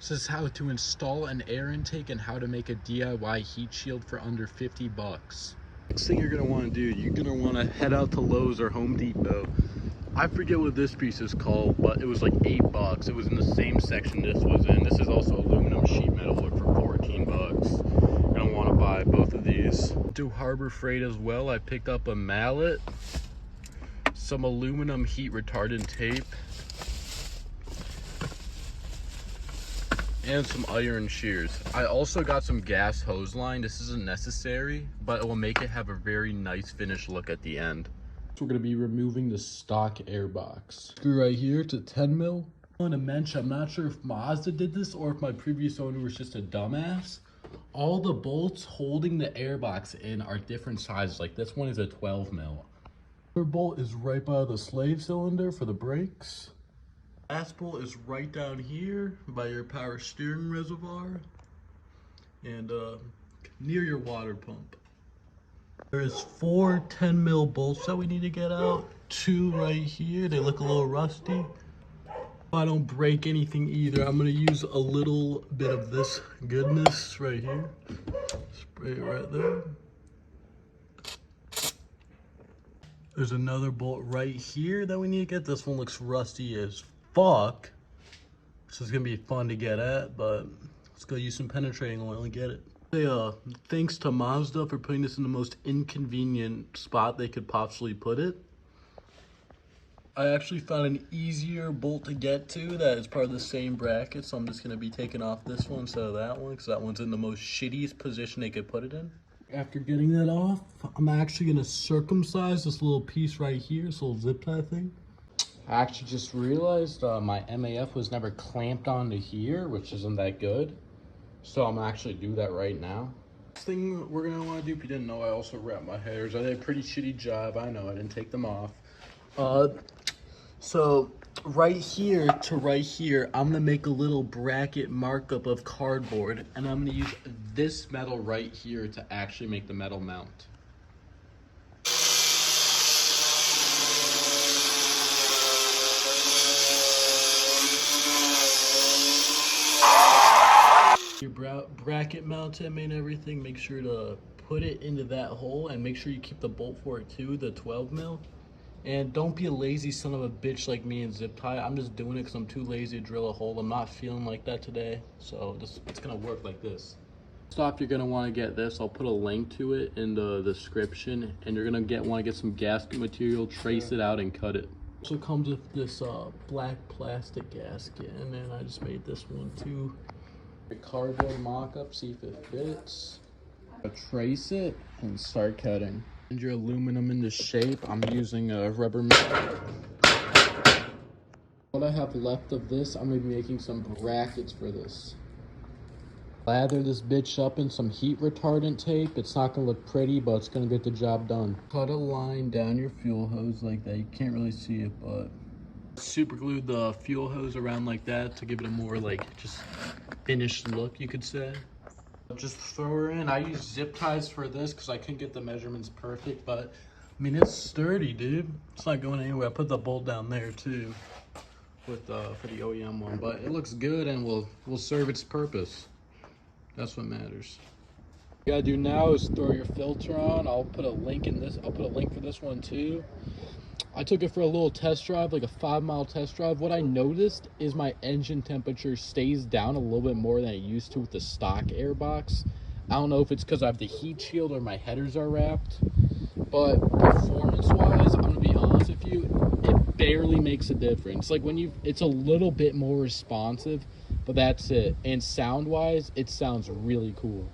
This is how to install an air intake and how to make a DIY heat shield for under 50 bucks. Next thing you're gonna wanna do, you're gonna wanna head out to Lowe's or Home Depot. I forget what this piece is called, but it was like 8 bucks. It was in the same section this was in. This is also aluminum sheet metal for 14 bucks. You're gonna wanna buy both of these. Do Harbor Freight as well. I picked up a mallet, some aluminum heat retardant tape, and some iron shears. I also got some gas hose line. This isn't necessary, but it will make it have a very nice finished look at the end. So we're gonna be removing the stock air box. Screw right here to 10 mil. I want to mention, I'm not sure if Mazda did this or if my previous owner was just a dumbass. All the bolts holding the air box in are different sizes. Like this one is a 12 mil. The other bolt is right by the slave cylinder for the brakes. Last bolt is right down here by your power steering reservoir and near your water pump. There's 4 10 mil bolts that we need to get out. 2 right here. They look a little rusty. If I don't break anything either, I'm gonna use a little bit of this goodness right here. Spray it right there. There's another bolt right here that we need to get. This one looks rusty as fuck. So it's gonna be fun to get at, but let's go use some penetrating oil and get it. Thanks to Mazda for putting this in the most inconvenient spot they could possibly put it. I actually found an easier bolt to get to that is part of the same bracket, so I'm just going to be taking off this one instead of that one, because that one's in the most shittiest position they could put it in. After getting that off, I'm actually going to circumcise this little piece right here, this little zip tie thing. I actually just realized my MAF was never clamped onto here, which isn't that good. So I'm gonna actually do that right now. Next thing we're gonna wanna do, if you didn't know, I also wrapped my headers. I did a pretty shitty job, I know, I didn't take them off. So right here to right here, I'm gonna make a little bracket markup of cardboard, and I'm gonna use this metal right here to actually make the metal mount. Your bracket mounted and everything, make sure to put it into that hole and make sure you keep the bolt for it too, the 12 mil. And don't be a lazy son of a bitch like me and zip tie. I'm just doing it because I'm too lazy to drill a hole. I'm not feeling like that today, so it's gonna work like this. First off, you're gonna want to get this. I'll put a link to it in the description, and you're gonna want to get some gasket material, trace it out, and cut it. Also comes with this black plastic gasket, and then I just made this one too. A cardboard mock-up, see if it fits. Trace it and start cutting. And your aluminum into shape. I'm using a rubber mat. What I have left of this, I'm gonna be making some brackets for this. Lather this bitch up in some heat retardant tape. It's not gonna look pretty, but it's gonna get the job done. Cut a line down your fuel hose like that. You can't really see it, but super glued the fuel hose around like that to give it a more like just finished look, you could say. Just throw her in. I use zip ties for this because I couldn't get the measurements perfect, but I mean it's sturdy, dude. It's not going anywhere. I put the bolt down there too with for the OEM one, but it looks good and will serve its purpose. That's what matters. What you gotta do now is throw your filter on. I'll put a link in this. I'll put a link for this one too. I took it for a little test drive, like a 5-mile test drive. What I noticed is my engine temperature stays down a little bit more than it used to with the stock air box. I don't know if it's because I have the heat shield or my headers are wrapped, but performance-wise, I'm gonna be honest with you, it barely makes a difference. Like it's a little bit more responsive, but that's it. And sound-wise, it sounds really cool.